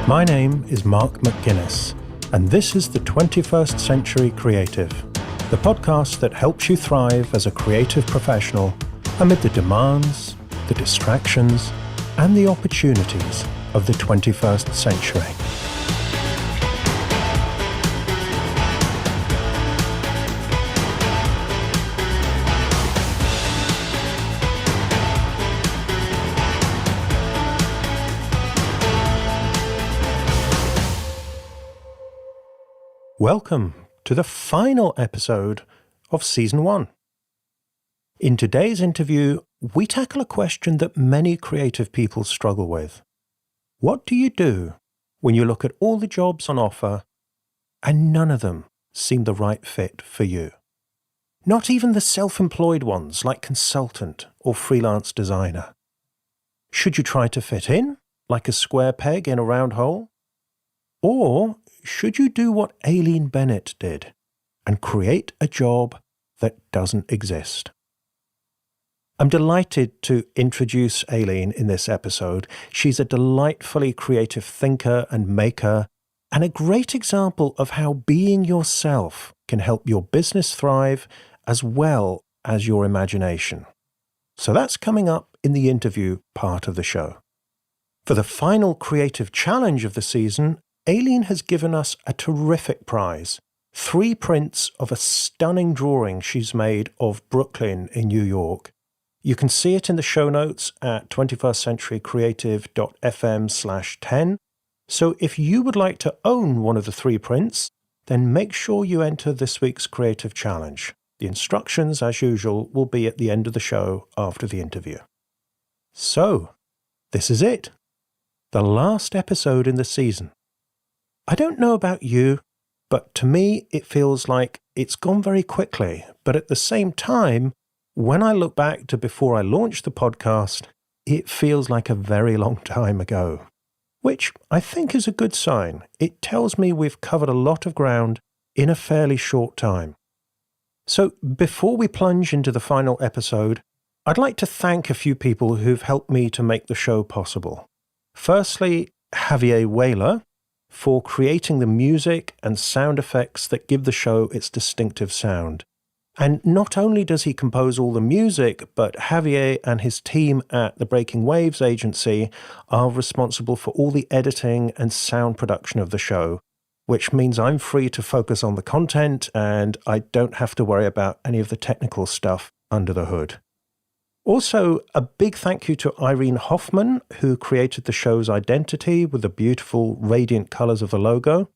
My name is Mark McGuinness, and this is the 21st Century Creative, the podcast that helps you thrive as a creative professional amid the demands, the distractions, and the opportunities of the 21st century. Welcome to the final episode of Season 1. In today's interview, we tackle a question that many creative people struggle with. What do you do when you look at all the jobs on offer and none of them seem the right fit for you? Not even the self-employed ones like consultant or freelance designer. Should you try to fit in like a square peg in a round hole? Or should you do what Aileen Bennett did and create a job that doesn't exist? I'm delighted to introduce Aileen in this episode. She's a delightfully creative thinker and maker, and a great example of how being yourself can help your business thrive as well as your imagination. So that's coming up in the interview part of the show. For the final creative challenge of the season, Aileen has given us a terrific prize, 3 prints of a stunning drawing she's made of Brooklyn in New York. You can see it in the show notes at 21stcenturycreative.fm/10. So if you would like to own one of the 3 prints, then make sure you enter this week's creative challenge. The instructions, as usual, will be at the end of the show after the interview. So, this is it. The last episode in the season. I don't know about you, but to me it feels like it's gone very quickly. But at the same time, when I look back to before I launched the podcast, it feels like a very long time ago, which I think is a good sign. It tells me we've covered a lot of ground in a fairly short time. So before we plunge into the final episode, I'd like to thank a few people who've helped me to make the show possible. Firstly, Javier Whaler, for creating the music and sound effects that give the show its distinctive sound. And not only does he compose all the music, but Javier and his team at the Breaking Waves agency are responsible for all the editing and sound production of the show, which means I'm free to focus on the content and I don't have to worry about any of the technical stuff under the hood. Also, a big thank you to Irene Hoffman, who created the show's identity with the beautiful, radiant colours of the logo.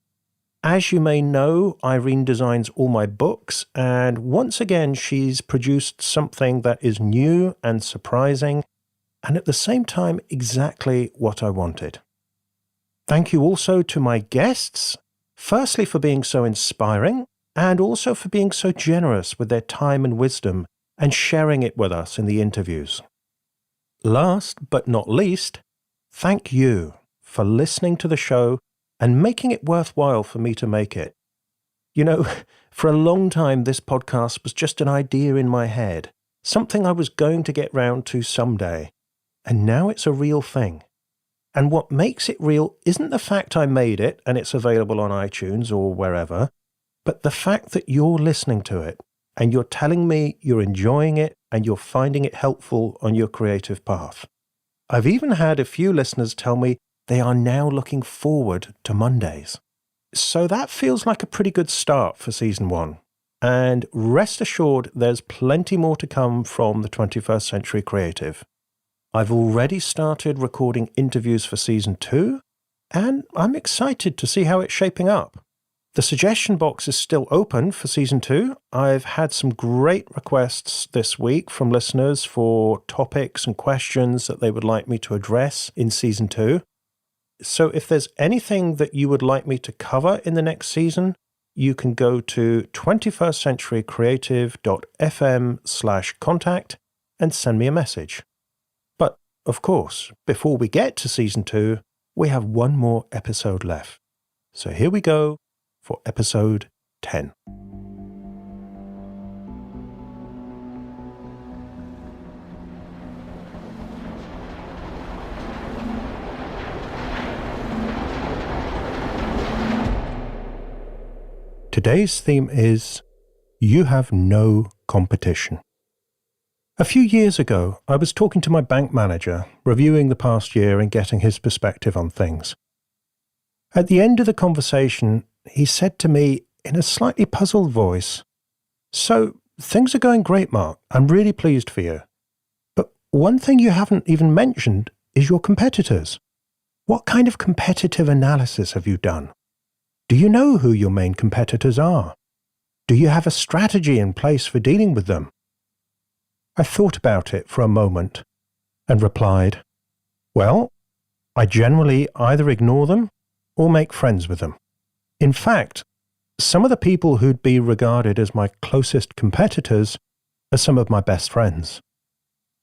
As you may know, Irene designs all my books, and once again she's produced something that is new and surprising, and at the same time exactly what I wanted. Thank you also to my guests, firstly for being so inspiring, and also for being so generous with their time and wisdom, and sharing it with us in the interviews. Last but not least, thank you for listening to the show and making it worthwhile for me to make it. You know, for a long time this podcast was just an idea in my head, something I was going to get round to someday, and now it's a real thing. And what makes it real isn't the fact I made it and it's available on iTunes or wherever, but the fact that you're listening to it, and you're telling me you're enjoying it and you're finding it helpful on your creative path. I've even had a few listeners tell me they are now looking forward to Mondays. So that feels like a pretty good start for Season 1. And rest assured, there's plenty more to come from the 21st Century Creative. I've already started recording interviews for Season 2, and I'm excited to see how it's shaping up. The suggestion box is still open for Season 2. I've had some great requests this week from listeners for topics and questions that they would like me to address in Season 2. So if there's anything that you would like me to cover in the next season, you can go to 21stcenturycreative.fm/contact and send me a message. But, of course, before we get to Season 2, we have one more episode left. So here we go for episode 10. Today's theme is You Have No Competition. A few years ago, I was talking to my bank manager, reviewing the past year and getting his perspective on things. At the end of the conversation, he said to me in a slightly puzzled voice, "So, things are going great, Mark. I'm really pleased for you. But one thing you haven't even mentioned is your competitors. What kind of competitive analysis have you done? Do you know who your main competitors are? Do you have a strategy in place for dealing with them?" I thought about it for a moment and replied, "Well, I generally either ignore them or make friends with them. In fact, some of the people who'd be regarded as my closest competitors are some of my best friends."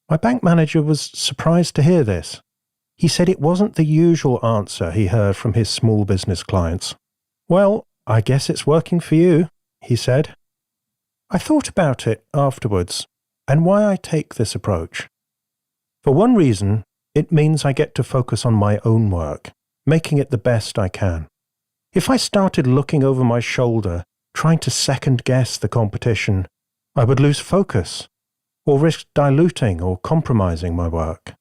My bank manager was surprised to hear this. He said it wasn't the usual answer he heard from his small business clients. "Well, I guess it's working for you," he said. I thought about it afterwards and why I take this approach. For one reason, it means I get to focus on my own work, making it the best I can. If I started looking over my shoulder, trying to second-guess the competition, I would lose focus or risk diluting or compromising my work.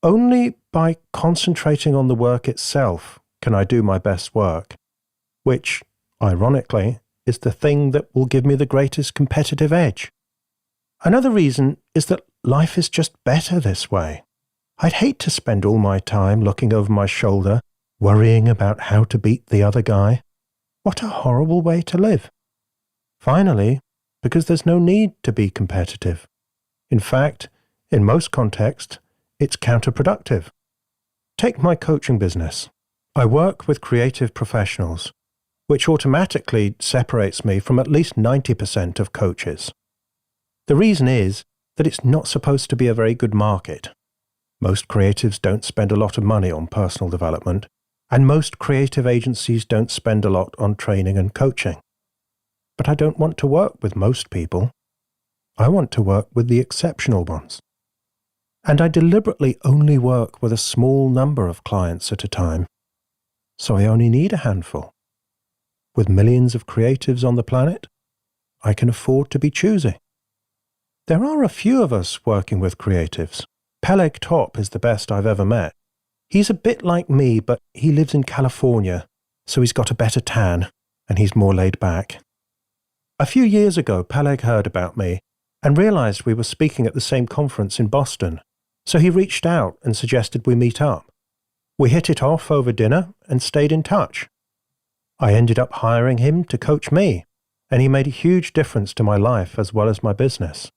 Only by concentrating on the work itself can I do my best work, which, ironically, is the thing that will give me the greatest competitive edge. Another reason is that life is just better this way. I'd hate to spend all my time looking over my shoulder, worrying about how to beat the other guy. What a horrible way to live. Finally, because there's no need to be competitive. In fact, in most contexts, it's counterproductive. Take my coaching business. I work with creative professionals, which automatically separates me from at least 90% of coaches. The reason is that it's not supposed to be a very good market. Most creatives don't spend a lot of money on personal development, and most creative agencies don't spend a lot on training and coaching. But I don't want to work with most people. I want to work with the exceptional ones. And I deliberately only work with a small number of clients at a time. So I only need a handful. With millions of creatives on the planet, I can afford to be choosy. There are a few of us working with creatives. Peleg Top is the best I've ever met. He's a bit like me, but he lives in California, so he's got a better tan, and he's more laid back. A few years ago, Peleg heard about me and realized we were speaking at the same conference in Boston, so he reached out and suggested we meet up. We hit it off over dinner and stayed in touch. I ended up hiring him to coach me, and he made a huge difference to my life as well as my business.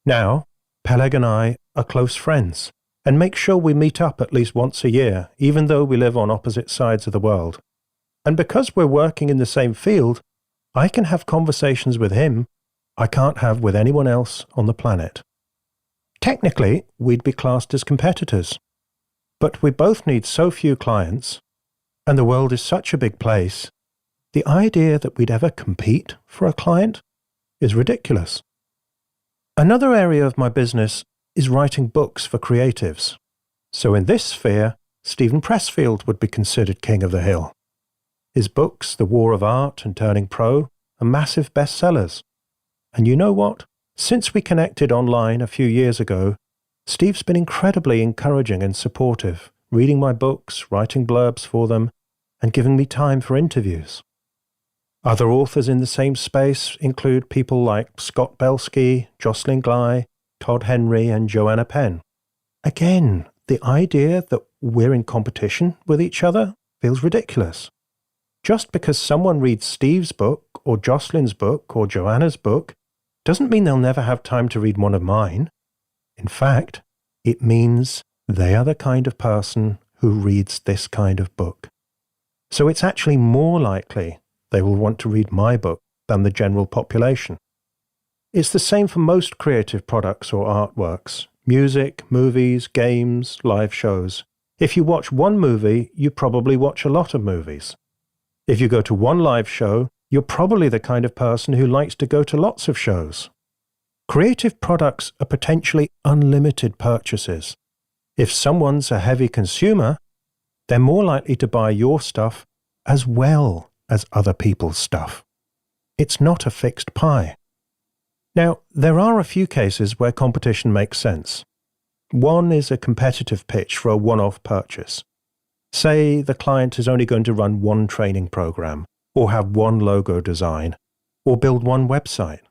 Now, Peleg and I are close friends and make sure we meet up at least once a year, even though we live on opposite sides of the world. And because we're working in the same field, I can have conversations with him I can't have with anyone else on the planet. Technically, we'd be classed as competitors, but we both need so few clients, and the world is such a big place, the idea that we'd ever compete for a client is ridiculous. Another area of my business is writing books for creatives. So in this sphere, Stephen Pressfield would be considered king of the hill. His books, The War of Art and Turning Pro, are massive bestsellers. And you know what? Since we connected online a few years ago, Steve's been incredibly encouraging and supportive, reading my books, writing blurbs for them, and giving me time for interviews. Other authors in the same space include people like Scott Belsky, Jocelyn Glei, Todd Henry, and Joanna Penn. Again, the idea that we're in competition with each other feels ridiculous. Just because someone reads Steve's book, or Jocelyn's book, or Joanna's book, doesn't mean they'll never have time to read one of mine. In fact, it means they are the kind of person who reads this kind of book. So it's actually more likely they will want to read my book than the general population. It's the same for most creative products or artworks, music, movies, games, live shows. If you watch one movie, you probably watch a lot of movies. If you go to one live show, you're probably the kind of person who likes to go to lots of shows. Creative products are potentially unlimited purchases. If someone's a heavy consumer, they're more likely to buy your stuff as well as other people's stuff. It's not a fixed pie. Now, there are a few cases where competition makes sense. One is a competitive pitch for a one-off purchase. Say the client is only going to run one training program, or have one logo design, or build one website.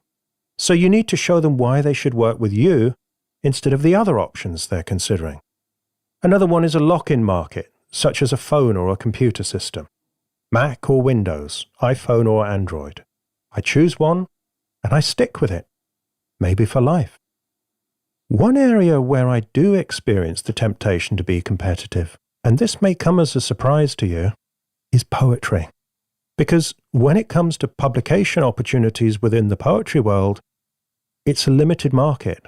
So you need to show them why they should work with you instead of the other options they're considering. Another one is a lock-in market, such as a phone or a computer system. Mac or Windows, iPhone or Android. I choose one, and I stick with it. Maybe for life. One area where I do experience the temptation to be competitive, and this may come as a surprise to you, is poetry. Because when it comes to publication opportunities within the poetry world, it's a limited market.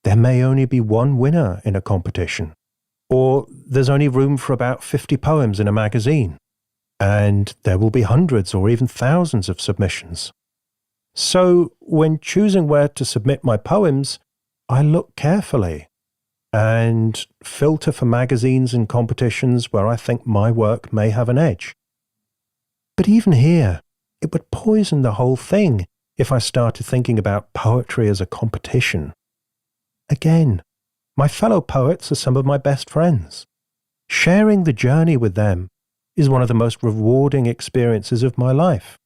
There may only be one winner in a competition, or there's only room for about 50 poems in a magazine, and there will be hundreds or even thousands of submissions. So when choosing where to submit my poems, I look carefully and filter for magazines and competitions where I think my work may have an edge. But even here, it would poison the whole thing if I started thinking about poetry as a competition. Again, my fellow poets are some of my best friends. Sharing the journey with them is one of the most rewarding experiences of my life.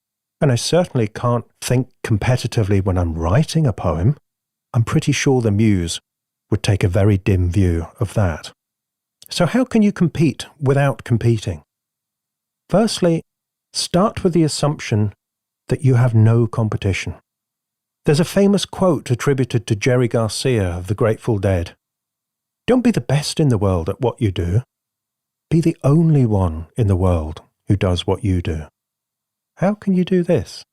And I certainly can't think competitively when I'm writing a poem. I'm pretty sure the muse would take a very dim view of that. So how can you compete without competing? Firstly, start with the assumption that you have no competition. There's a famous quote attributed to Jerry Garcia of the Grateful Dead. Don't be the best in the world at what you do. Be the only one in the world who does what you do. How can you do this?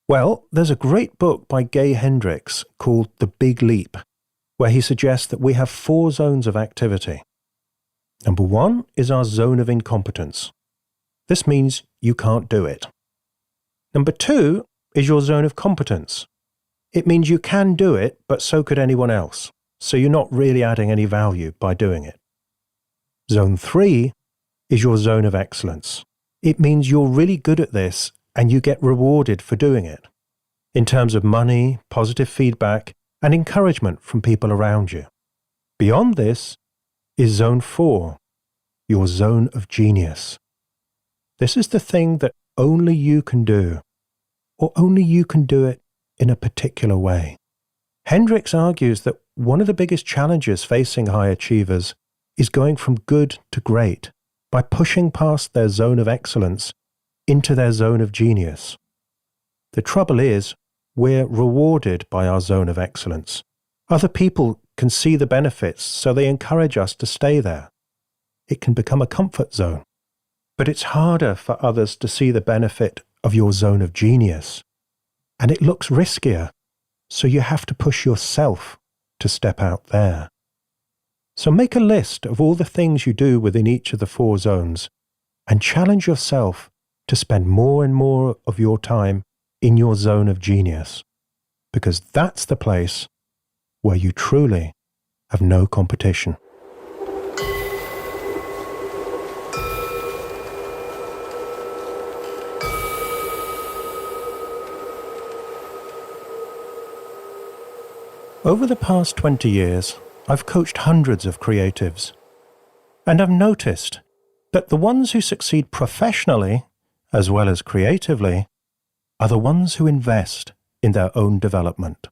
Well, there's a great book by Gay Hendricks called The Big Leap, where he suggests that we have 4 zones of activity. Number 1 is our zone of incompetence. This means you can't do it. Number 2 is your zone of competence. It means you can do it, but so could anyone else, so you're not really adding any value by doing it. Zone 3 is your zone of excellence. It means you're really good at this and you get rewarded for doing it, in terms of money, positive feedback, and encouragement from people around you. Beyond this is Zone 4, your zone of genius. This is the thing that only you can do, or only you can do it in a particular way. Hendricks argues that one of the biggest challenges facing high achievers is going from good to great by pushing past their zone of excellence into their zone of genius. The trouble is, we're rewarded by our zone of excellence. Other people can see the benefits, so they encourage us to stay there. It can become a comfort zone. But it's harder for others to see the benefit of your zone of genius. And it looks riskier, so you have to push yourself to step out there. So make a list of all the things you do within each of the 4 zones and challenge yourself to spend more and more of your time in your zone of genius, because that's the place where you truly have no competition. Over the past 20 years, I've coached hundreds of creatives, and I've noticed that the ones who succeed professionally, as well as creatively, are the ones who invest in their own development.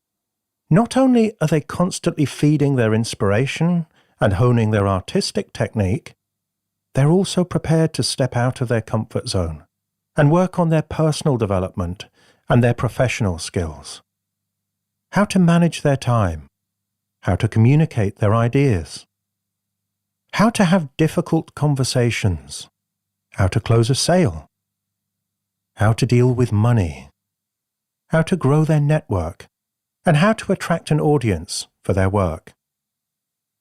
Not only are they constantly feeding their inspiration and honing their artistic technique, they're also prepared to step out of their comfort zone and work on their personal development and their professional skills. How to manage their time, how to communicate their ideas, how to have difficult conversations, how to close a sale, how to deal with money, how to grow their network, and how to attract an audience for their work.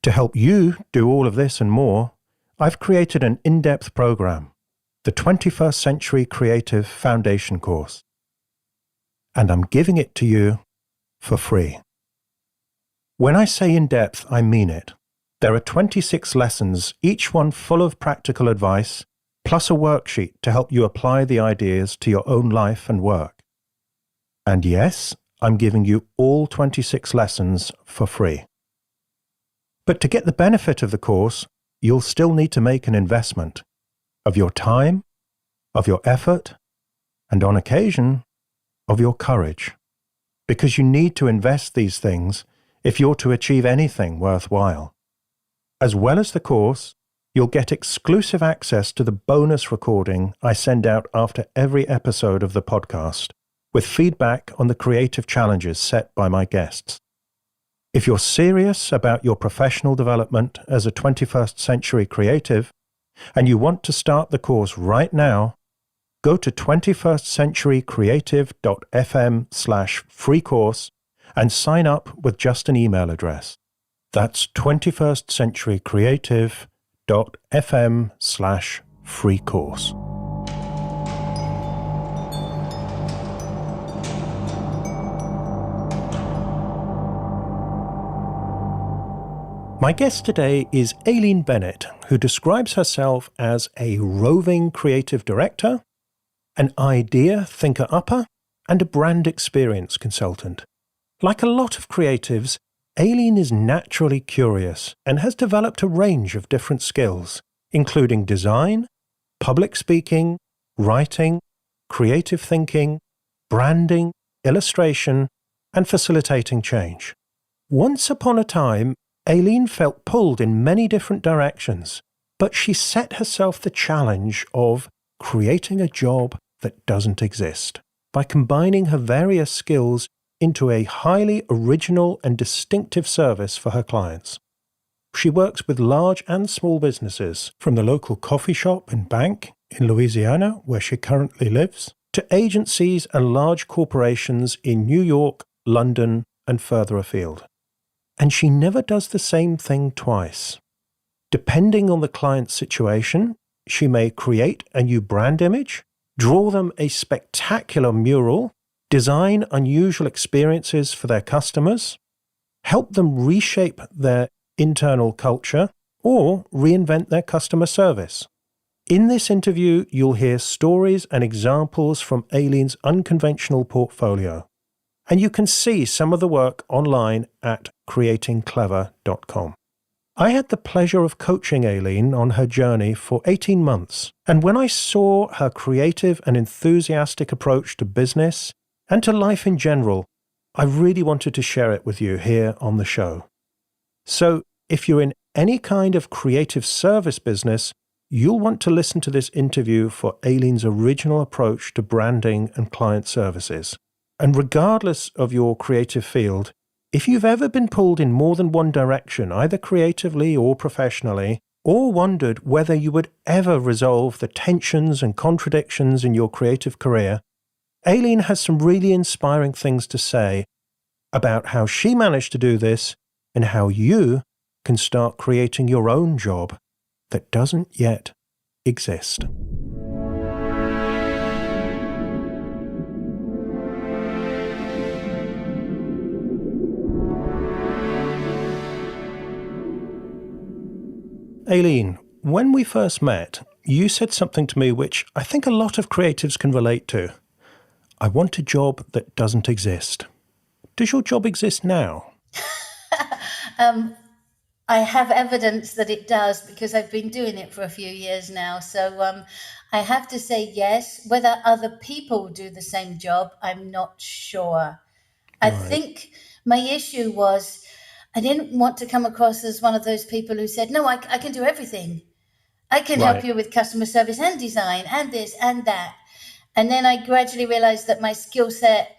To help you do all of this and more, I've created an in-depth program, the 21st Century Creative Foundation course, and I'm giving it to you for free. When I say in-depth, I mean it. There are 26 lessons, each one full of practical advice, plus a worksheet to help you apply the ideas to your own life and work. And yes, I'm giving you all 26 lessons for free. But to get the benefit of the course, you'll still need to make an investment of your time, of your effort, and on occasion, of your courage. Because you need to invest these things if you're to achieve anything worthwhile. As well as the course, you'll get exclusive access to the bonus recording I send out after every episode of the podcast, with feedback on the creative challenges set by my guests. If you're serious about your professional development as a 21st century creative, and you want to start the course right now, go to 21stcenturycreative.fm/free course and sign up with just an email address. That's 21stcenturycreative.fm/free course. My guest today is Aileen Bennett, who describes herself as a roving creative director, an idea thinker-upper, and a brand experience consultant. Like a lot of creatives, Aileen is naturally curious and has developed a range of different skills, including design, public speaking, writing, creative thinking, branding, illustration, and facilitating change. Once upon a time, Aileen felt pulled in many different directions, but she set herself the challenge of creating a job that doesn't exist by combining her various skills into a highly original and distinctive service for her clients. She works with large and small businesses, from the local coffee shop and bank in Louisiana, where she currently lives, to agencies and large corporations in New York, London, and further afield. And she never does the same thing twice. Depending on the client's situation, she may create a new brand image, draw them a spectacular mural, design unusual experiences for their customers, help them reshape their internal culture, or reinvent their customer service. In this interview, you'll hear stories and examples from Aileen's unconventional portfolio, and you can see some of the work online at creatingclever.com. I had the pleasure of coaching Aileen on her journey for 18 months, and when I saw her creative and enthusiastic approach to business and to life in general, I really wanted to share it with you here on the show. So, if you're in any kind of creative service business, you'll want to listen to this interview for Aileen's original approach to branding and client services. And regardless of your creative field, if you've ever been pulled in more than one direction, either creatively or professionally, or wondered whether you would ever resolve the tensions and contradictions in your creative career, Aileen has some really inspiring things to say about how she managed to do this and how you can start creating your own job that doesn't yet exist. Aileen, when we first met, you said something to me which I think a lot of creatives can relate to. I want a job that doesn't exist. Does your job exist now? I have evidence that it does because I've been doing it for a few years now. So I have to say yes. Whether other people do the same job, I'm not sure. I think my issue was I didn't want to come across as one of those people who said, no, I can do everything. I can help you with customer service and design and this and that. And then I gradually realized that my skill set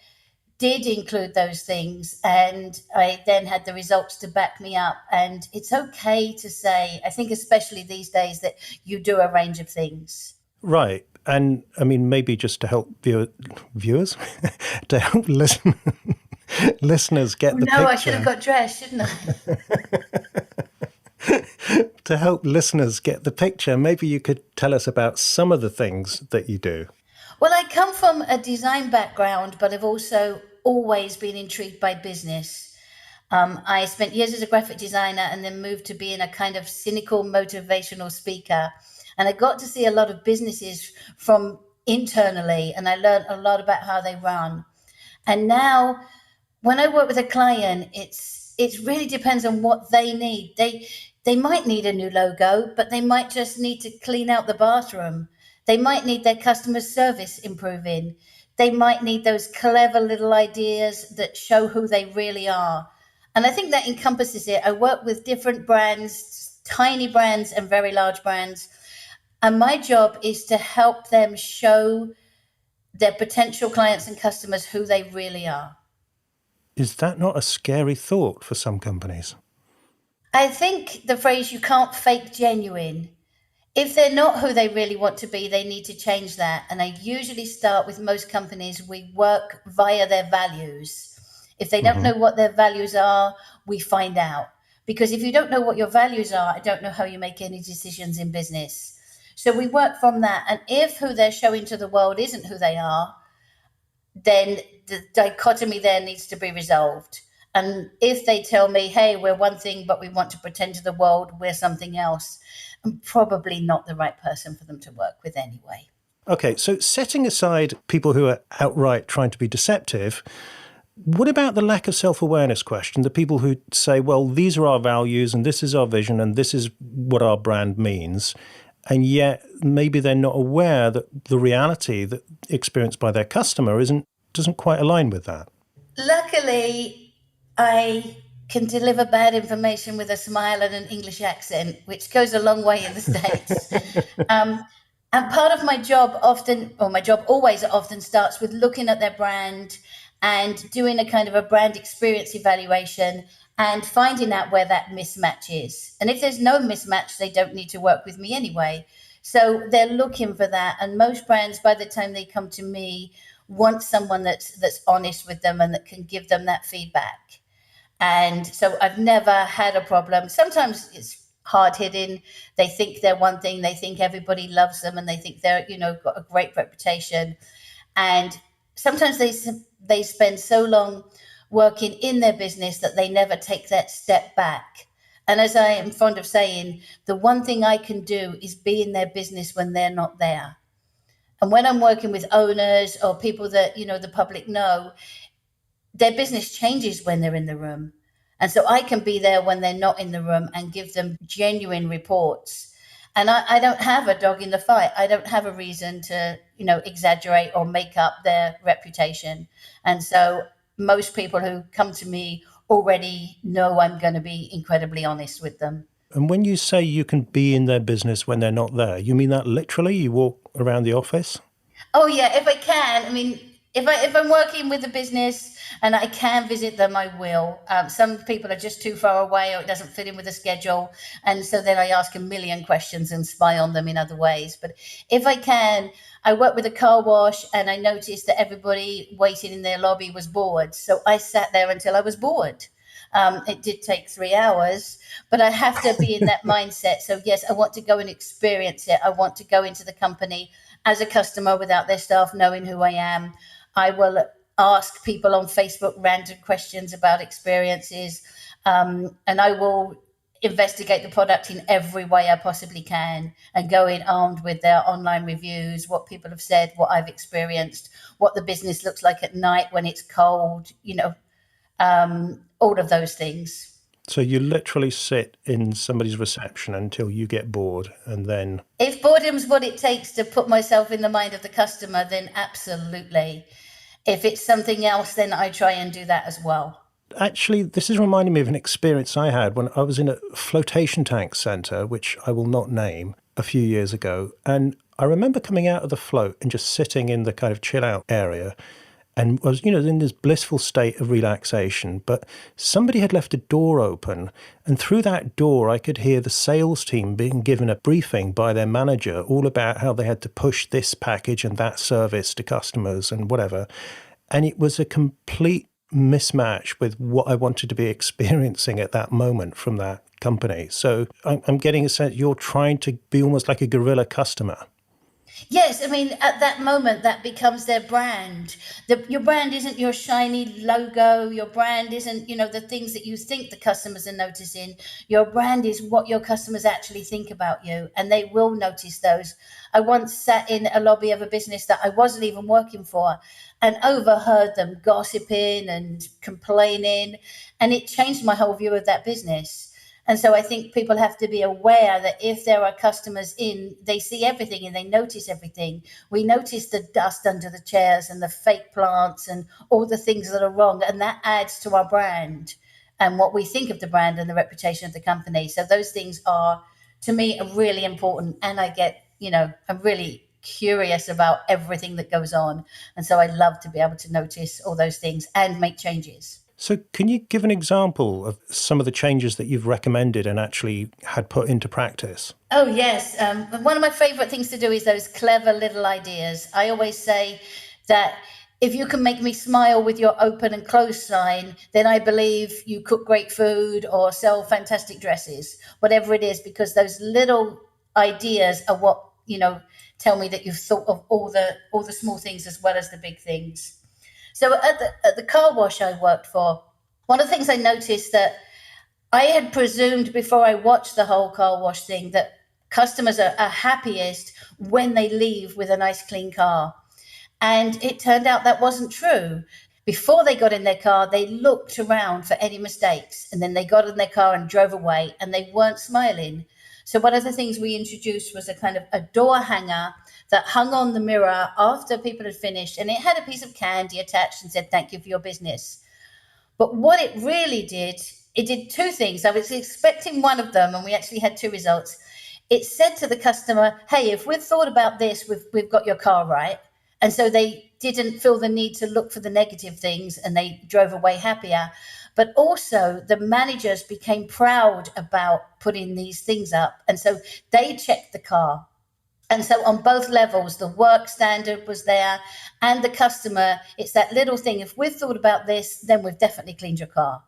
did include those things, and I then had the results to back me up. And it's okay to say, I think especially these days, that you do a range of things. Right. And I mean, maybe just to help viewers, to help listeners get the picture. No, I should have got dressed, shouldn't I? To help listeners get the picture, maybe you could tell us about some of the things that you do. Well, I come from a design background, but I've also always been intrigued by business. I spent years as a graphic designer and then moved to being a kind of cynical motivational speaker. And I got to see a lot of businesses from internally, and I learned a lot about how they run. And now when I work with a client, it really depends on what they need. They might need a new logo, but they might just need to clean out the bathroom. They might need their customer service improving. They might need those clever little ideas that show who they really are. And I think that encompasses it. I work with different brands, tiny brands and very large brands. And my job is to help them show their potential clients and customers who they really are. Is that not a scary thought for some companies? I think the phrase "you can't fake genuine," if they're not who they really want to be, they need to change that. And I usually start with most companies, we work via their values. If they don't know what their values are, we find out. Because if you don't know what your values are, I don't know how you make any decisions in business. So we work from that. And if who they're showing to the world isn't who they are, then the dichotomy there needs to be resolved. And if they tell me, hey, we're one thing, but we want to pretend to the world we're something else, I'm probably not the right person for them to work with anyway. Okay, so setting aside people who are outright trying to be deceptive, what about the lack of self-awareness question? The people who say, well, these are our values and this is our vision and this is what our brand means, and yet maybe they're not aware that the reality that experienced by their customer doesn't quite align with that. Luckily, I can deliver bad information with a smile and an English accent, which goes a long way in the States. And part of my job always often starts with looking at their brand and doing a kind of a brand experience evaluation and finding out where that mismatch is. And if there's no mismatch, they don't need to work with me anyway. So they're looking for that. And most brands, by the time they come to me, want someone that's honest with them and that can give them that feedback. And so I've never had a problem. Sometimes it's hard hitting. They think they're one thing. They think everybody loves them, and they think they're got a great reputation. And sometimes they spend so long working in their business that they never take that step back. And as I am fond of saying, the one thing I can do is be in their business when they're not there. And when I'm working with owners or people that the public know, their business changes when they're in the room. And so I can be there when they're not in the room and give them genuine reports. And I don't have a dog in the fight. I don't have a reason to, exaggerate or make up their reputation. And so most people who come to me already know I'm going to be incredibly honest with them. And when you say you can be in their business when they're not there, you mean that literally? You walk around the office? Oh, yeah, if I can. I mean, if I'm working with a business and I can visit them, I will. Some people are just too far away or it doesn't fit in with the schedule. And so then I ask a million questions and spy on them in other ways. But if I can, I work with a car wash and I noticed that everybody waiting in their lobby was bored. So I sat there until I was bored. It did take 3 hours, but I have to be in that mindset. So yes, I want to go and experience it. I want to go into the company as a customer without their staff knowing who I am. I will ask people on Facebook random questions about experiences, and I will investigate the product in every way I possibly can and go in armed with their online reviews, what people have said, what I've experienced, what the business looks like at night when it's cold, all of those things. So you literally sit in somebody's reception until you get bored, and then... If boredom's what it takes to put myself in the mind of the customer, then absolutely. If it's something else, then I try and do that as well. Actually, this is reminding me of an experience I had when I was in a flotation tank centre, which I will not name, a few years ago. And I remember coming out of the float and just sitting in the kind of chill out area and was, in this blissful state of relaxation. But somebody had left a door open, and through that door I could hear the sales team being given a briefing by their manager all about how they had to push this package and that service to customers and whatever. And it was a complete mismatch with what I wanted to be experiencing at that moment from that company. So I'm getting a sense you're trying to be almost like a guerrilla customer. Yes, I mean, at that moment, that becomes their brand. Your brand isn't your shiny logo. Your brand isn't, the things that you think the customers are noticing. Your brand is what your customers actually think about you, and they will notice those. I once sat in a lobby of a business that I wasn't even working for and overheard them gossiping and complaining, and it changed my whole view of that business. And so I think people have to be aware that if there are customers in, they see everything and they notice everything. We notice the dust under the chairs and the fake plants and all the things that are wrong. And that adds to our brand and what we think of the brand and the reputation of the company. So those things are, to me, are really important. And I'm really curious about everything that goes on. And so I love to be able to notice all those things and make changes. So can you give an example of some of the changes that you've recommended and actually had put into practice? Oh, yes. One of my favorite things to do is those clever little ideas. I always say that if you can make me smile with your open and close sign, then I believe you cook great food or sell fantastic dresses, whatever it is, because those little ideas are what, tell me that you've thought of all the small things as well as the big things. So at the car wash I worked for, one of the things I noticed that I had presumed before I watched the whole car wash thing that customers are happiest when they leave with a nice clean car. And it turned out that wasn't true. Before they got in their car, they looked around for any mistakes, and then they got in their car and drove away, and they weren't smiling. So one of the things we introduced was a kind of a door hanger that hung on the mirror after people had finished, and it had a piece of candy attached and said, "Thank you for your business." But what it really did, it did two things. I was expecting one of them, and we actually had two results. It said to the customer, "Hey, if we've thought about this, we've got your car right." And so they didn't feel the need to look for the negative things, and they drove away happier. But also, the managers became proud about putting these things up. And so they checked the car. And so on both levels, the work standard was there and the customer, it's that little thing. If we've thought about this, then we've definitely cleaned your car.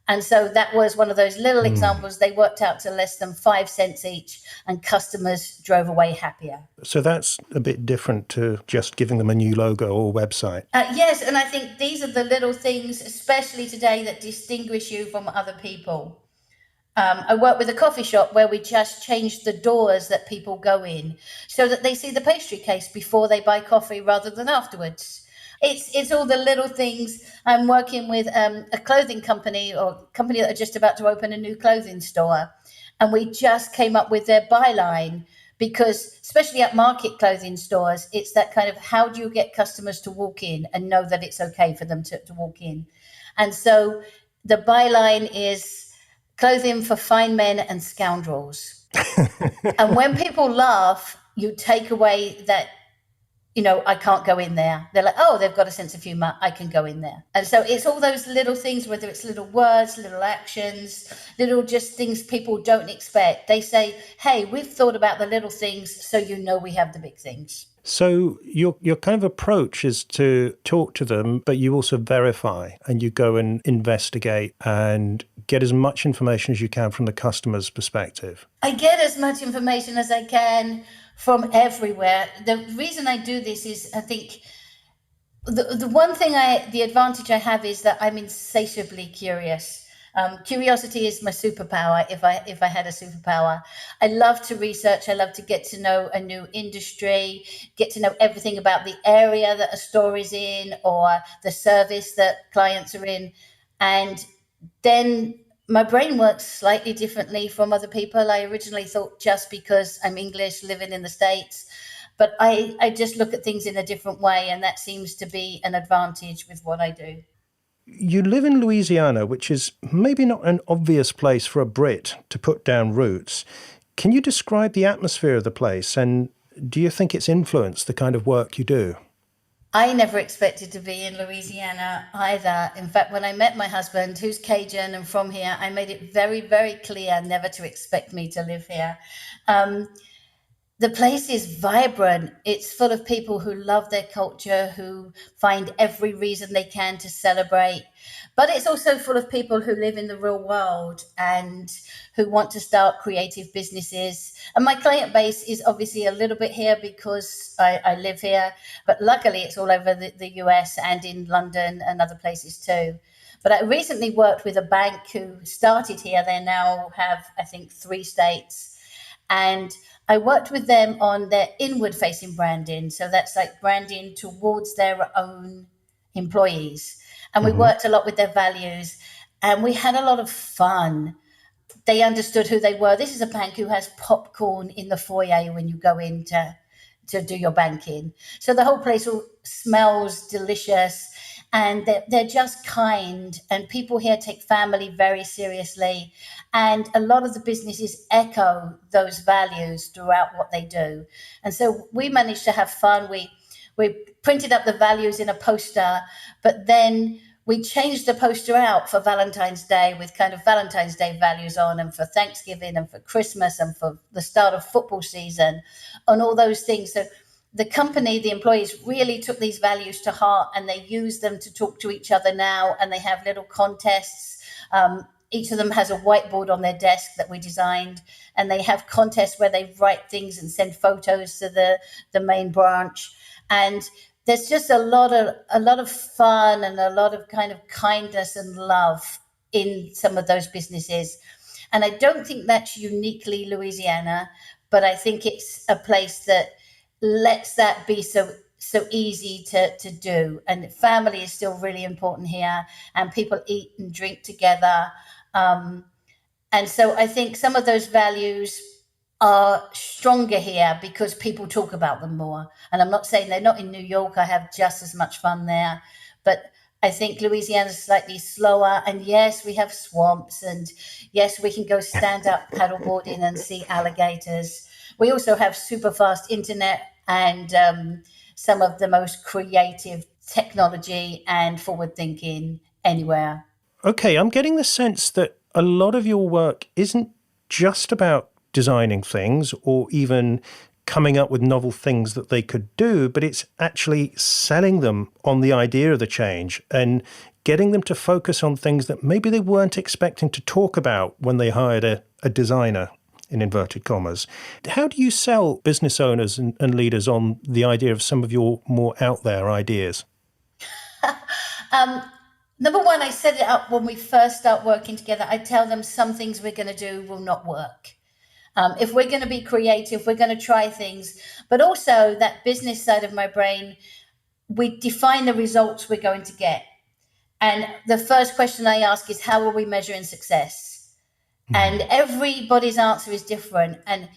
And so that was one of those little examples. They worked out to less than 5 cents each, and customers drove away happier. So that's a bit different to just giving them a new logo or website. Yes, and I think these are the little things, especially today, that distinguish you from other people. I work with a coffee shop where we just changed the doors that people go in so that they see the pastry case before they buy coffee rather than afterwards. It's all the little things. I'm working with a clothing company or company that are just about to open a new clothing store. And we just came up with their byline because, especially at market clothing stores, it's that kind of how do you get customers to walk in and know that it's okay for them to walk in. And so the byline is clothing for fine men and scoundrels. And when people laugh, you take away that, I can't go in there. They're like, oh, they've got a sense of humor. I can go in there. And so it's all those little things, whether it's little words, little actions, little just things people don't expect. They say, hey, we've thought about the little things, so we have the big things. So your kind of approach is to talk to them, but you also verify and you go and investigate and get as much information as you can from the customer's perspective. I get as much information as I can from everywhere. The reason I do this is I think the advantage I have is that I'm insatiably curious. Curiosity is my superpower. If I had a superpower, I love to research. I love to get to know a new industry, get to know everything about the area that a store is in or the service that clients are in. And then my brain works slightly differently from other people. I originally thought just because I'm English living in the States, but I just look at things in a different way. And that seems to be an advantage with what I do. You live in Louisiana, which is maybe not an obvious place for a Brit to put down roots. Can you describe the atmosphere of the place, and do you think it's influenced the kind of work you do? I never expected to be in Louisiana either. In fact, when I met my husband, who's Cajun and from here, I made it very, very clear never to expect me to live here. The place is vibrant. It's full of people who love their culture, who find every reason they can to celebrate. But it's also full of people who live in the real world and who want to start creative businesses. And my client base is obviously a little bit here because I live here, but luckily it's all over the US and in London and other places too. But I recently worked with a bank who started here. They now have, I think, 3 states. And I worked with them on their inward facing branding. So that's like branding towards their own employees. And we worked a lot with their values and we had a lot of fun. They understood who they were. This is a bank who has popcorn in the foyer when you go in to do your banking. So the whole place all smells delicious and they're just kind. And people here take family very seriously. And a lot of the businesses echo those values throughout what they do. And so we managed to have fun. We printed up the values in a poster, but then we changed the poster out for Valentine's Day with kind of Valentine's Day values on, and for Thanksgiving and for Christmas and for the start of football season and all those things. So the company, the employees really took these values to heart and they use them to talk to each other now. And they have little contests. Each of them has a whiteboard on their desk that we designed, and they have contests where they write things and send photos to the main branch. And there's just a lot of fun and a lot of kind of kindness and love in some of those businesses. And I don't think that's uniquely Louisiana, but I think it's a place that lets that be so easy to do. And family is still really important here, and people eat and drink together. And so I think some of those values are stronger here because people talk about them more. And I'm not saying they're not in New York. I have just as much fun there. But I think Louisiana's slightly slower. And yes, we have swamps. And yes, we can go stand up paddleboarding and see alligators. We also have super fast internet and some of the most creative technology and forward thinking anywhere. Okay, I'm getting the sense that a lot of your work isn't just about designing things or even coming up with novel things that they could do, but it's actually selling them on the idea of the change and getting them to focus on things that maybe they weren't expecting to talk about when they hired a designer, in inverted commas. How do you sell business owners and leaders on the idea of some of your more out there ideas? Number one, I set it up when we first start working together. I tell them some things we're going to do will not work. If we're going to be creative, we're going to try things. But also that business side of my brain, we define the results we're going to get. And the first question I ask is, how are we measuring success? And everybody's answer is different. And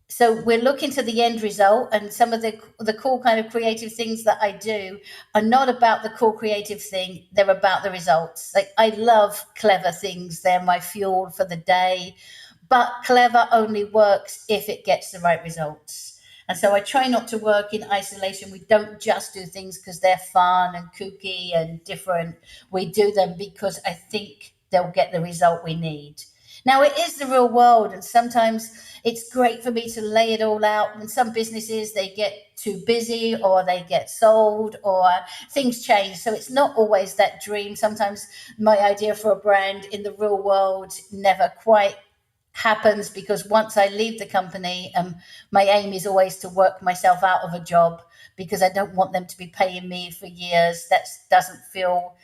so we're looking to the end result, and some of the cool kind of creative things that I do are not about the cool creative thing. They're about the results. Like, I love clever things. They're my fuel for the day. But clever only works if it gets the right results. And so I try not to work in isolation. We don't just do things because they're fun and kooky and different. We do them because I think they'll get the result we need. Now, it is the real world, and sometimes it's great for me to lay it all out. And some businesses, they get too busy or they get sold or things change. So it's not always that dream. Sometimes my idea for a brand in the real world never quite happens, because once I leave the company, my aim is always to work myself out of a job, because I don't want them to be paying me for years. That doesn't feel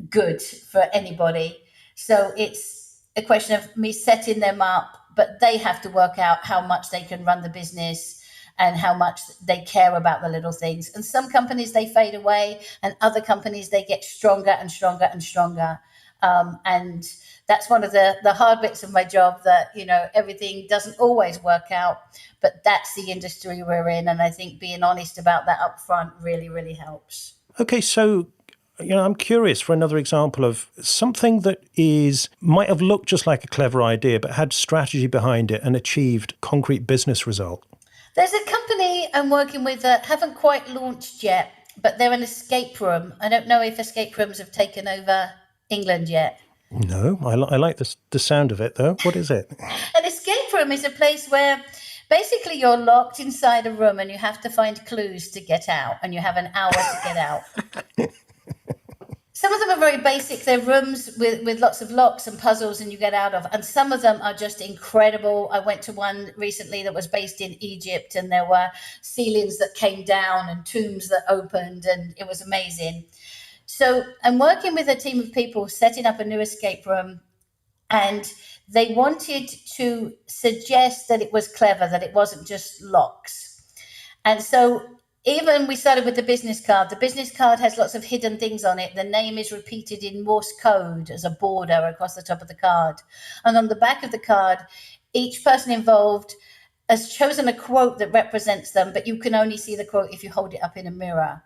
good for anybody. So it's a question of me setting them up, but they have to work out how much they can run the business and how much they care about the little things. And some companies, they fade away, and other companies, they get stronger and stronger and stronger. And that's one of the hard bits of my job, that, everything doesn't always work out, but that's the industry we're in. And I think being honest about that up front really, really helps. Okay, so, I'm curious for another example of something that might have looked just like a clever idea, but had strategy behind it and achieved concrete business result. There's a company I'm working with that haven't quite launched yet, but they're an escape room. I don't know if escape rooms have taken over England yet. No, I like the sound of it, though. What is it? An escape room is a place where Basically, you're locked inside a room and you have to find clues to get out, and you have an hour to get out. Some of them are very basic. They're rooms with lots of locks and puzzles and you get out of. And some of them are just incredible. I went to one recently that was based in Egypt, and there were ceilings that came down and tombs that opened, and it was amazing. So I'm working with a team of people setting up a new escape room, and they wanted to suggest that it was clever, that it wasn't just locks. And so even we started with the business card. The business card has lots of hidden things on it. The name is repeated in Morse code as a border across the top of the card. And on the back of the card, each person involved has chosen a quote that represents them, but you can only see the quote if you hold it up in a mirror.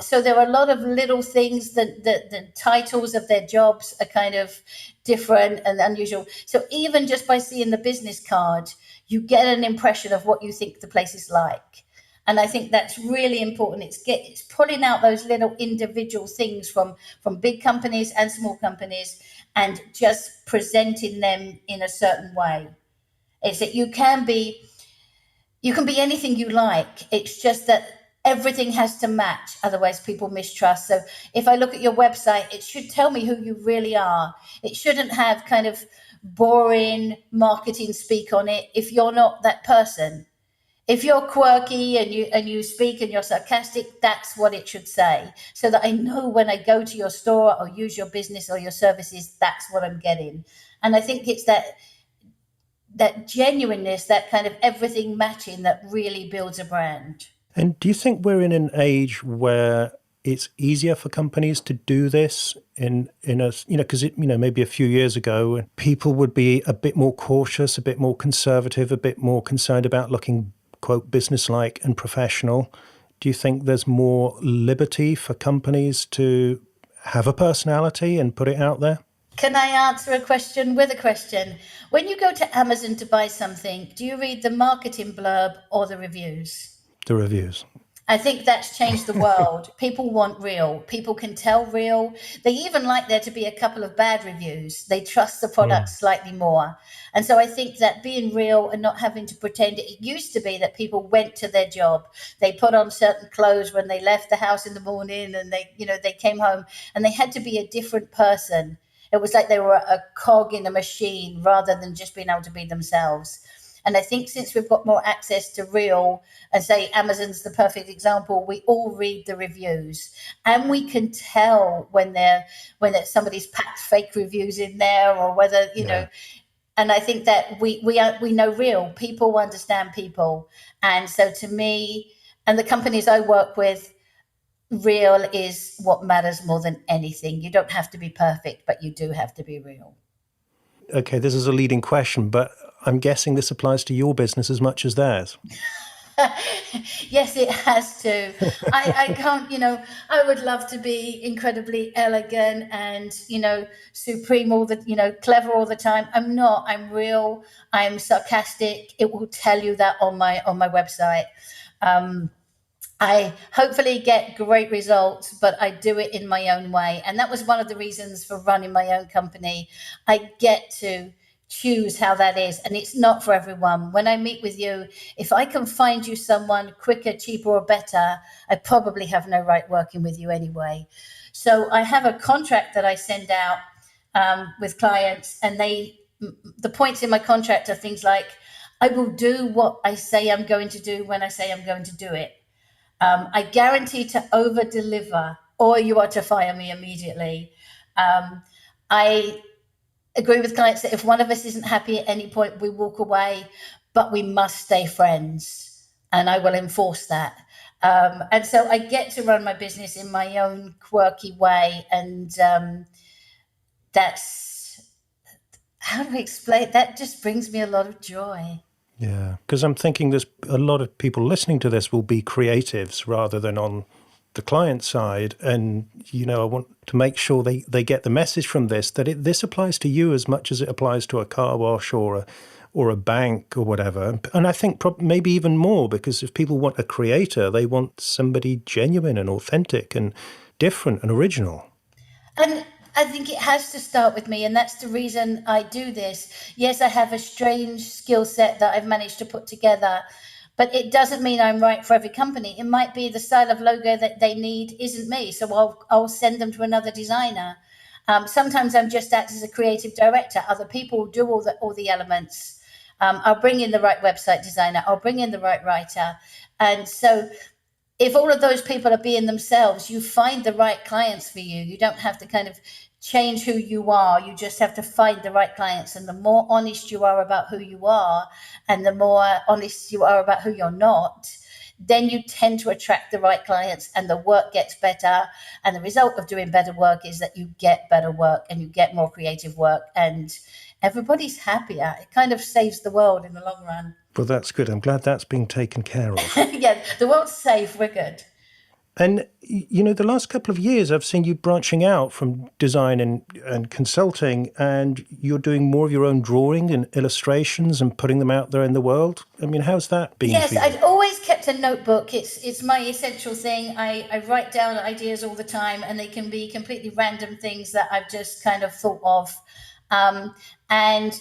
So there are a lot of little things that the titles of their jobs are kind of different and unusual. So even just by seeing the business card, you get an impression of what you think the place is like. And I think that's really important. It's pulling out those little individual things from big companies and small companies and just presenting them in a certain way. It's that you can be anything you like. It's just that everything has to match. Otherwise, people mistrust. So if I look at your website, it should tell me who you really are. It shouldn't have kind of boring marketing speak on it if you're not that person. If you're quirky and you speak and you're sarcastic, that's what it should say, so that I know when I go to your store or use your business or your services, that's what I'm getting. And I think it's that genuineness, that kind of everything matching, that really builds a brand. And do you think we're in an age where it's easier for companies to do this in a, because maybe a few years ago, people would be a bit more cautious, a bit more conservative, a bit more concerned about looking, quote, businesslike and professional. Do you think there's more liberty for companies to have a personality and put it out there? Can I answer a question with a question? When you go to Amazon to buy something, do you read the marketing blurb or the reviews? The reviews. I think that's changed the world. People want real. People can tell real. They even like there to be a couple of bad reviews. They trust the product slightly more. And so I think that being real and not having to pretend, it used to be that people went to their job. They put on certain clothes when they left the house in the morning, and they came home and they had to be a different person. It was like they were a cog in a machine rather than just being able to be themselves. And I think since we've got more access to real, and say Amazon's the perfect example, we all read the reviews and we can tell when somebody's packed fake reviews in there, or whether, and I think that we know real. People understand people. And so to me and the companies I work with, real is what matters more than anything. You don't have to be perfect, but you do have to be real. Okay, this is a leading question, but I'm guessing this applies to your business as much as theirs. Yes, it has to. I can't, I would love to be incredibly elegant and, supreme clever all the time. I'm not. I'm real. I'm sarcastic. It will tell you that on my website. I hopefully get great results, but I do it in my own way. And that was one of the reasons for running my own company. I get to choose how that is. And it's not for everyone. When I meet with you, if I can find you someone quicker, cheaper, or better, I probably have no right working with you anyway. So I have a contract that I send out with clients, and the points in my contract are things like, I will do what I say I'm going to do when I say I'm going to do it. I guarantee to over deliver, or you are to fire me immediately. I agree with clients that if one of us isn't happy at any point, we walk away, but we must stay friends, and I will enforce that. And so I get to run my business in my own quirky way, and that's, how do I explain? That just brings me a lot of joy. Yeah, because I'm thinking there's a lot of people listening to this will be creatives rather than on the client side. And, I want to make sure they get the message from this, that this applies to you as much as it applies to a car wash or a bank or whatever. And I think maybe even more, because if people want a creator, they want somebody genuine and authentic and different and original. And I think it has to start with me, and that's the reason I do this. Yes, I have a strange skill set that I've managed to put together, but it doesn't mean I'm right for every company. It might be the style of logo that they need isn't me, so I'll send them to another designer. Sometimes I'm just act as a creative director. Other people do all the elements. I'll bring in the right website designer. I'll bring in the right writer, and so if all of those people are being themselves, you find the right clients for you. You don't have to kind of change who you are. You just have to find the right clients. And the more honest you are about who you are, and the more honest you are about who you're not, then you tend to attract the right clients and the work gets better. And the result of doing better work is that you get better work and you get more creative work and everybody's happier. It kind of saves the world in the long run. Well, that's good. I'm glad that's being taken care of. Yeah, the world's safe. We're good. And, the last couple of years, I've seen you branching out from design and consulting, and you're doing more of your own drawing and illustrations and putting them out there in the world. I mean, how's that been Yes, for you? I'd always kept a notebook. It's my essential thing. I write down ideas all the time, and they can be completely random things that I've just kind of thought of. And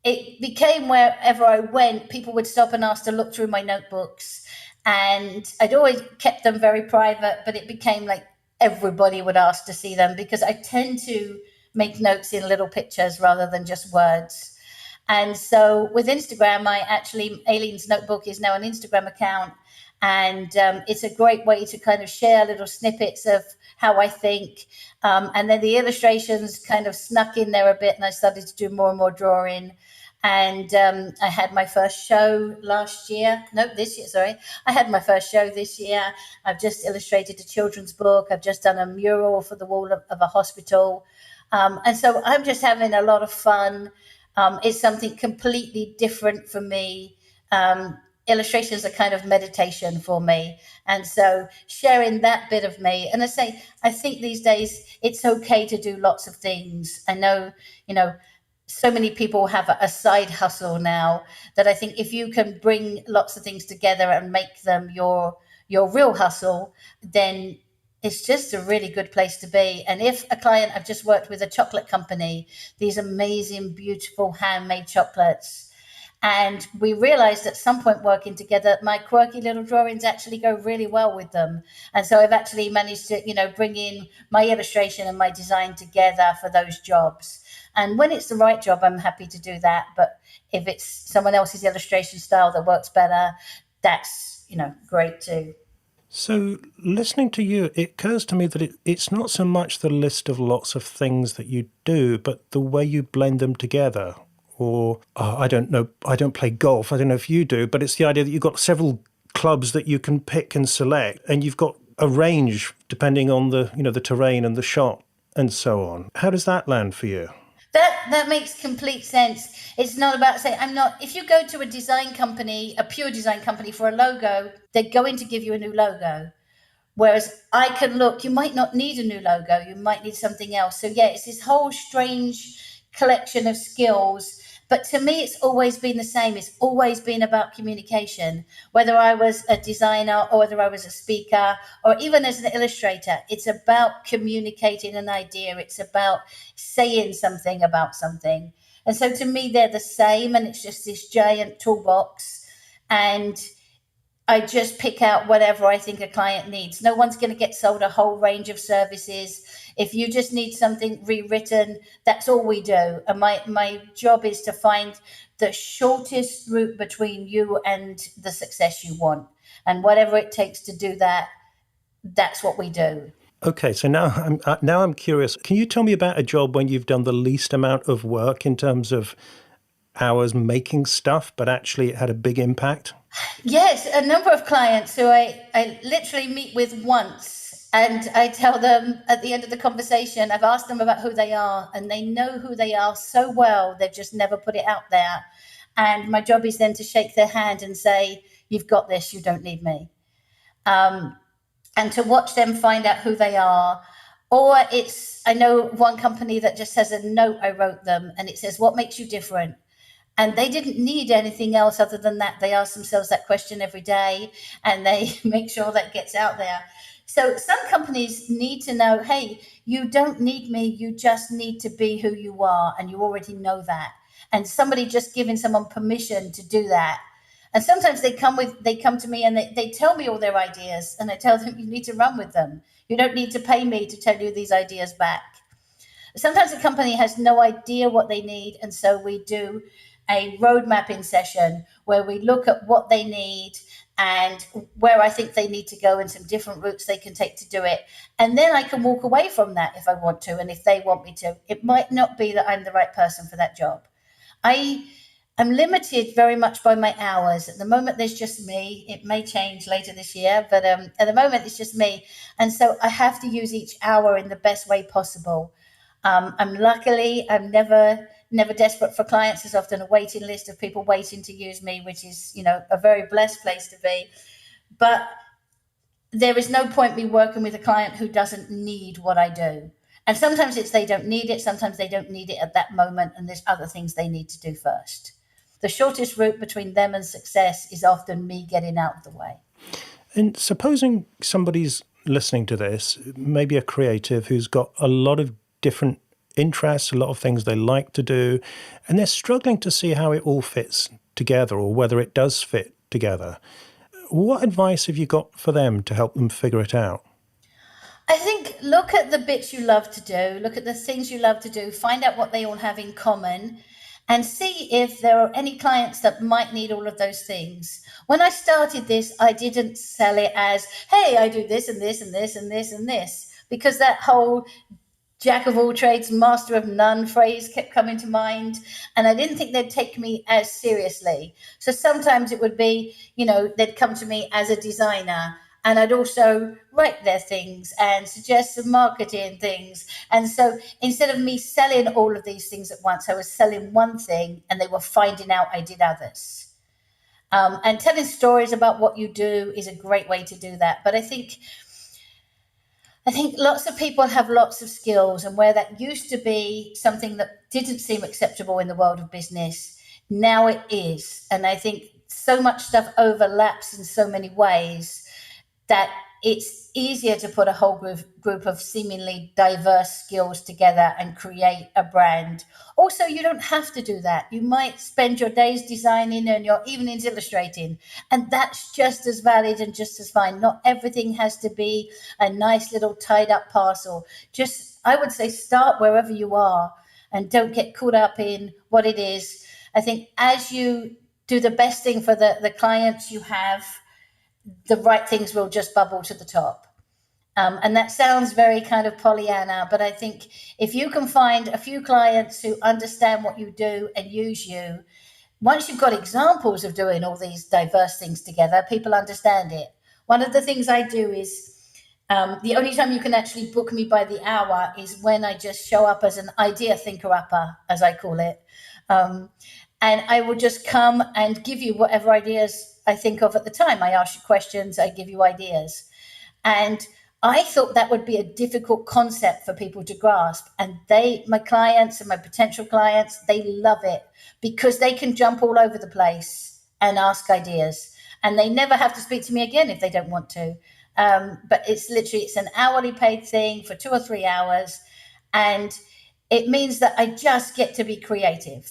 it became wherever I went, people would stop and ask to look through my notebooks. And I'd always kept them very private, but it became like everybody would ask to see them because I tend to make notes in little pictures rather than just words. And so with Instagram, Aileen's Notebook is now an Instagram account. And it's a great way to kind of share little snippets of how I think. And then the illustrations kind of snuck in there a bit, and I started to do more and more drawing. And I had my first show this year, sorry. I had my first show this year. I've just illustrated a children's book. I've just done a mural for the wall of a hospital. And so I'm just having a lot of fun. It's something completely different for me. Illustrations are kind of meditation for me. And so sharing that bit of me, and I think these days it's okay to do lots of things. I know, so many people have a side hustle now that I think if you can bring lots of things together and make them your real hustle, then it's just a really good place to be. And if a client, I've just worked with a chocolate company, these amazing, beautiful handmade chocolates. And we realized at some point working together, my quirky little drawings actually go really well with them. And so I've actually managed to, bring in my illustration and my design together for those jobs. And when it's the right job, I'm happy to do that. But if it's someone else's illustration style that works better, that's, great too. So, listening to you, it occurs to me that it's not so much the list of lots of things that you do, but the way you blend them together. Or, I don't know, I don't play golf, I don't know if you do, but it's the idea that you've got several clubs that you can pick and select, and you've got a range depending on the terrain and the shot and so on. How does that land for you? That makes complete sense. It's not about saying, if you go to a design company, a pure design company for a logo, they're going to give you a new logo. Whereas I can look, you might not need a new logo, you might need something else. So yeah, it's this whole strange collection of skills. But to me, it's always been the same. It's always been about communication, whether I was a designer or whether I was a speaker or even as an illustrator. It's about communicating an idea. It's about saying something about something. And so to me, they're the same. And it's just this giant toolbox. And I just pick out whatever I think a client needs. No one's going to get sold a whole range of services. If you just need something rewritten, that's all we do. And my job is to find the shortest route between you and the success you want. And whatever it takes to do that, that's what we do. Okay, so now I'm curious. Can you tell me about a job when you've done the least amount of work in terms of hours making stuff, but actually it had a big impact? Yes, a number of clients who I literally meet with once. And I tell them at the end of the conversation, I've asked them about who they are, and they know who they are so well, they've just never put it out there. And my job is then to shake their hand and say, you've got this, you don't need me. And to watch them find out who they are. Or I know one company that just has a note I wrote them, and it says, what makes you different? And they didn't need anything else other than that. They ask themselves that question every day, and they make sure that gets out there. So some companies need to know, hey, you don't need me, you just need to be who you are, and you already know that. And somebody just giving someone permission to do that. And sometimes they come to me and they tell me all their ideas, and I tell them, you need to run with them. You don't need to pay me to tell you these ideas back. Sometimes the company has no idea what they need, and so we do a road mapping session where we look at what they need and where I think they need to go and some different routes they can take to do it. And then I can walk away from that if I want to, and if they want me to. It might not be that I'm the right person for that job. I am limited very much by my hours. At the moment, there's just me. It may change later this year, but at the moment, it's just me. And so I have to use each hour in the best way possible. I'm never desperate for clients. There's often a waiting list of people waiting to use me, which is, a very blessed place to be. But there is no point me working with a client who doesn't need what I do. And sometimes it's they don't need it. Sometimes they don't need it at that moment, and there's other things they need to do first. The shortest route between them and success is often me getting out of the way. And supposing somebody's listening to this, maybe a creative who's got a lot of different interests, a lot of things they like to do, and they're struggling to see how it all fits together or whether it does fit together. What advice have you got for them to help them figure it out? I think look at the bits you love to do, look at the things you love to do, find out what they all have in common, and see if there are any clients that might need all of those things. When I started this, I didn't sell it as, hey, I do this and this and this and this and this, because that whole jack of all trades, master of none phrase kept coming to mind. And I didn't think they'd take me as seriously. So sometimes it would be, they'd come to me as a designer, and I'd also write their things and suggest some marketing things. And so instead of me selling all of these things at once, I was selling one thing and they were finding out I did others. And telling stories about what you do is a great way to do that. But I think lots of people have lots of skills, and where that used to be something that didn't seem acceptable in the world of business, now it is. And I think so much stuff overlaps in so many ways that it's easier to put a whole group of seemingly diverse skills together and create a brand. Also, you don't have to do that. You might spend your days designing and your evenings illustrating, and that's just as valid and just as fine. Not everything has to be a nice little tied up parcel. Just, I would say, start wherever you are and don't get caught up in what it is. I think as you do the best thing for the clients you have, the right things will just bubble to the top. And that sounds very kind of Pollyanna, but I think if you can find a few clients who understand what you do and use you, once you've got examples of doing all these diverse things together, people understand it. One of the things I do is the only time you can actually book me by the hour is when I just show up as an idea thinker-upper, as I call it. And I will just come and give you whatever ideas I think of at the time. I ask you questions, I give you ideas. And I thought that would be a difficult concept for people to grasp. And my clients and my potential clients, they love it because they can jump all over the place and ask ideas. And they never have to speak to me again if they don't want to. But it's an hourly paid thing for 2 or 3 hours. And it means that I just get to be creative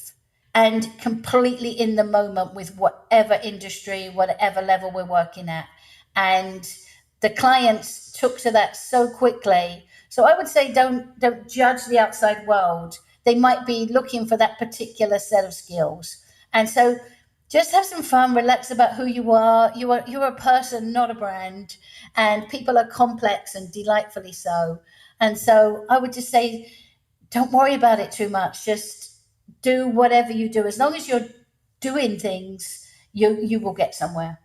and completely in the moment with whatever industry, whatever level we're working at. And the clients took to that so quickly. So I would say don't judge the outside world. They might be looking for that particular set of skills. And so just have some fun, relax about who you are. You're a person, not a brand. And people are complex and delightfully so. And so I would just say, don't worry about it too much. Just do whatever you do. As long as you're doing things, you will get somewhere.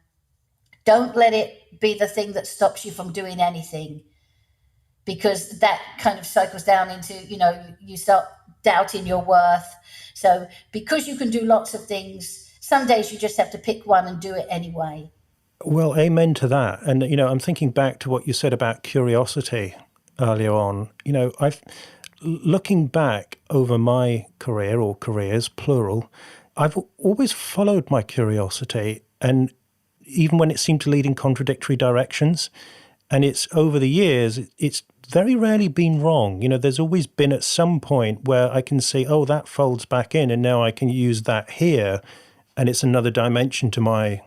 Don't let it be the thing that stops you from doing anything, because that kind of cycles down into, you start doubting your worth. So because you can do lots of things, some days you just have to pick one and do it anyway. Well, amen to that. And, I'm thinking back to what you said about curiosity earlier on. Looking back over my career, or careers, plural, I've always followed my curiosity, and even when it seemed to lead in contradictory directions. And it's over the years, it's very rarely been wrong. There's always been at some point where I can say, oh, that folds back in and now I can use that here. And it's another dimension to my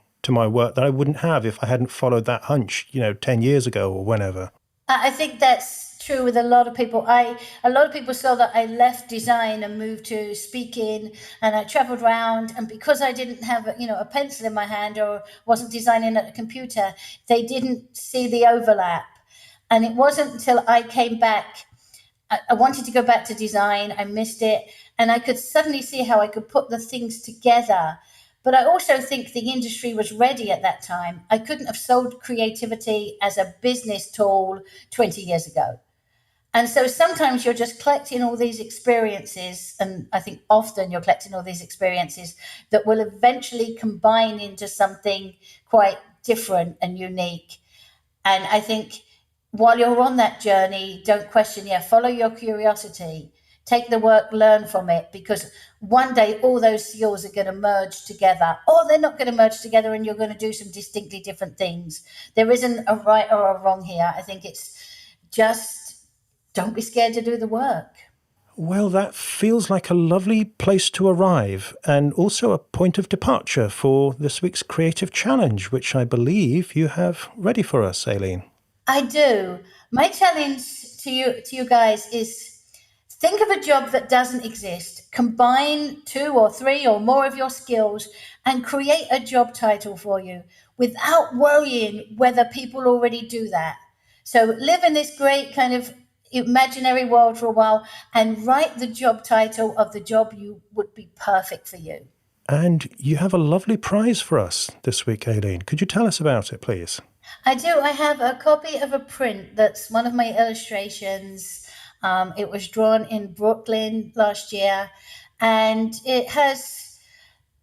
work that I wouldn't have if I hadn't followed that hunch, 10 years ago or whenever. I think that's true with a lot of people. A lot of people saw that I left design and moved to speaking, and I traveled around. And because I didn't have a pencil in my hand or wasn't designing at a computer, they didn't see the overlap. And it wasn't until I came back. I wanted to go back to design. I missed it, and I could suddenly see how I could put the things together. But I also think the industry was ready at that time. I couldn't have sold creativity as a business tool 20 years ago. And so sometimes you're just collecting all these experiences, and I think often you're collecting all these experiences that will eventually combine into something quite different and unique. And I think while you're on that journey, don't question, follow your curiosity. Take the work, learn from it, because one day all those skills are going to merge together, or they're not going to merge together and you're going to do some distinctly different things. There isn't a right or a wrong here. I think it's just don't be scared to do the work. Well, that feels like a lovely place to arrive, and also a point of departure for this week's Creative Challenge, which I believe you have ready for us, Aileen. I do. My challenge to you guys is think of a job that doesn't exist. Combine 2 or 3 or more of your skills and create a job title for you without worrying whether people already do that. So live in this great kind of imaginary world for a while and write the job title of the job you would be perfect for you. And you have a lovely prize for us this week, Aileen. Could you tell us about it, please? I do. I have a copy of a print that's one of my illustrations. It was drawn in Brooklyn last year, and it has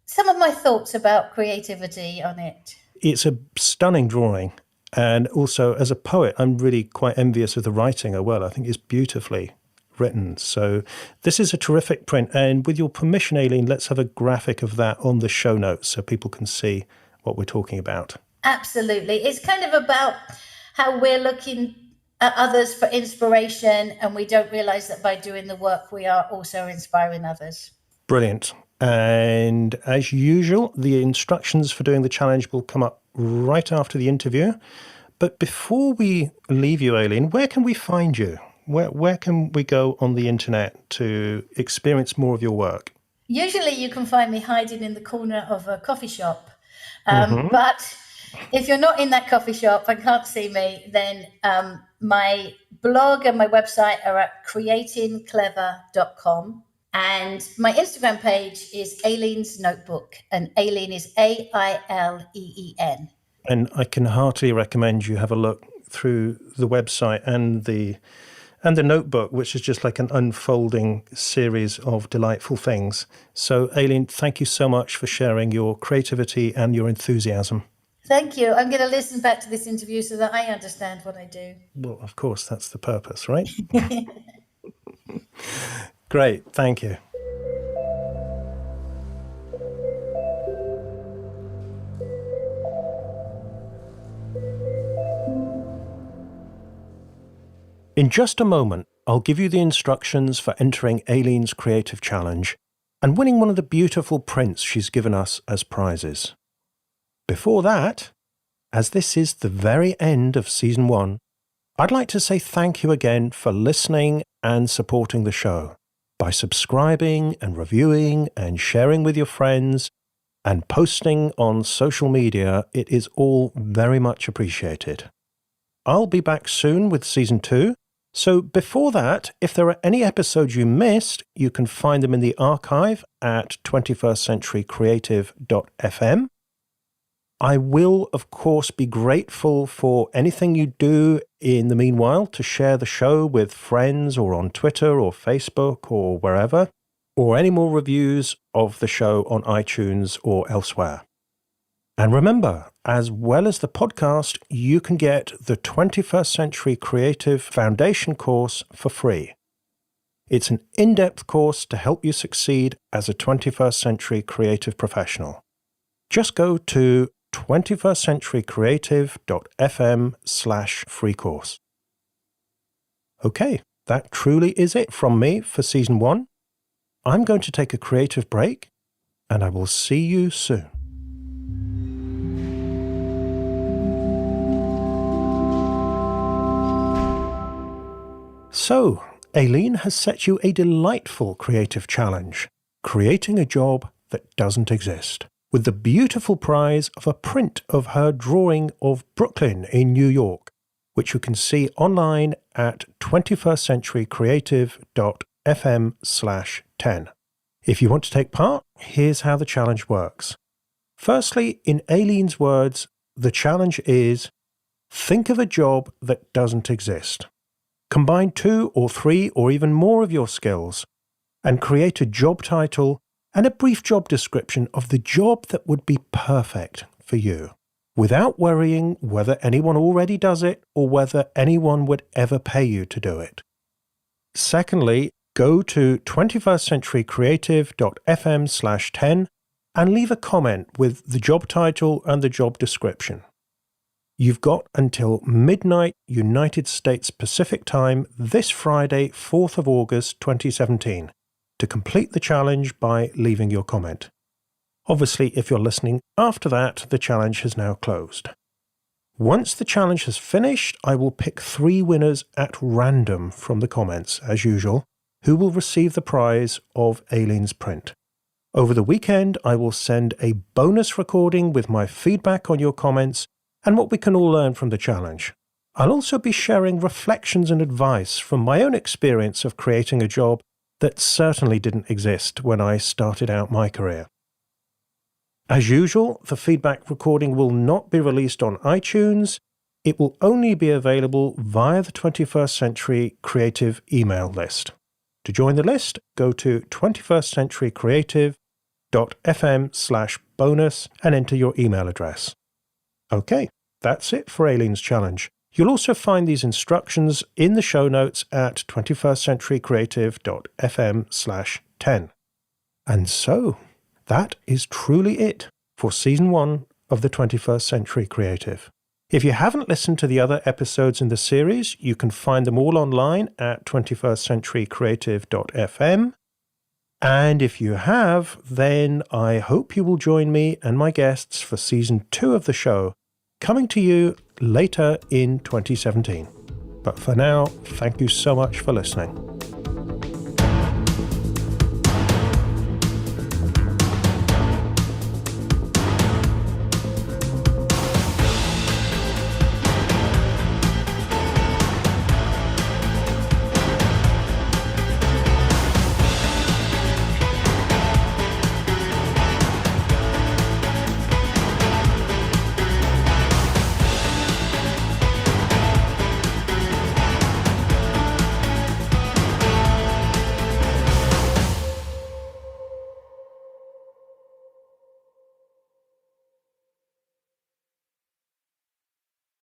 some of my thoughts about creativity on it. It's a stunning drawing. And also, as a poet, I'm really quite envious of the writing as well. I think it's beautifully written. So this is a terrific print. And with your permission, Aileen, let's have a graphic of that on the show notes so people can see what we're talking about. Absolutely. It's kind of about how we're looking at others for inspiration, and we don't realize that by doing the work, we are also inspiring others. Brilliant. And as usual, the instructions for doing the challenge will come up right after the interview. But before we leave you, Aileen, where can we find you? Where can we go on the internet to experience more of your work? Usually you can find me hiding in the corner of a coffee shop. But if you're not in that coffee shop and can't see me, then my blog and my website are at creatingclever.com. And my Instagram page is Aileen's Notebook, and Aileen is Aileen. And I can heartily recommend you have a look through the website and the notebook, which is just like an unfolding series of delightful things. So, Aileen, thank you so much for sharing your creativity and your enthusiasm. Thank you. I'm going to listen back to this interview so that I understand what I do. Well, of course, that's the purpose, right? Great. Thank you. In just a moment, I'll give you the instructions for entering Aileen's Creative Challenge and winning one of the beautiful prints she's given us as prizes. Before that, as this is the very end of Season 1, I'd like to say thank you again for listening and supporting the show by subscribing and reviewing and sharing with your friends and posting on social media. It is all very much appreciated. I'll be back soon with Season 2. So before that, if there are any episodes you missed, you can find them in the archive at 21stcenturycreative.fm. I will, of course, be grateful for anything you do in the meanwhile to share the show with friends or on Twitter or Facebook or wherever, or any more reviews of the show on iTunes or elsewhere. And remember, as well as the podcast, you can get the 21st Century Creative Foundation course for free. It's an in-depth course to help you succeed as a 21st century creative professional. Just go to 21stcenturycreative.fm/free course. Okay, that truly is it from me for Season 1. I'm going to take a creative break, and I will see you soon. So, Aileen has set you a delightful creative challenge, creating a job that doesn't exist, with the beautiful prize of a print of her drawing of Brooklyn in New York, which you can see online at 21stcenturycreative.fm/10. If you want to take part, here's how the challenge works. Firstly, in Aileen's words, the challenge is, think of a job that doesn't exist. Combine 2 or 3 or even more of your skills and create a job title and a brief job description of the job that would be perfect for you, without worrying whether anyone already does it or whether anyone would ever pay you to do it. Secondly, go to 21stcenturycreative.fm/10 and leave a comment with the job title and the job description. You've got until midnight United States Pacific Time this Friday, 4th of August 2017, to complete the challenge by leaving your comment. Obviously, if you're listening after that, the challenge has now closed. Once the challenge has finished, I will pick 3 winners at random from the comments, as usual, who will receive the prize of Aileen's print. Over the weekend, I will send a bonus recording with my feedback on your comments and what we can all learn from the challenge. I'll also be sharing reflections and advice from my own experience of creating a job that certainly didn't exist when I started out my career. As usual, the feedback recording will not be released on iTunes. It will only be available via the 21st Century Creative email list. To join the list, go to 21stcenturycreative.fm/bonus and enter your email address. Okay, that's it for Aileen's challenge. You'll also find these instructions in the show notes at 21stcenturycreative.fm/10. And so, that is truly it for Season 1 of the 21st Century Creative. If you haven't listened to the other episodes in the series, you can find them all online at 21stcenturycreative.fm. And if you have, then I hope you will join me and my guests for Season 2 of the show, coming to you later in 2017. But for now, thank you so much for listening.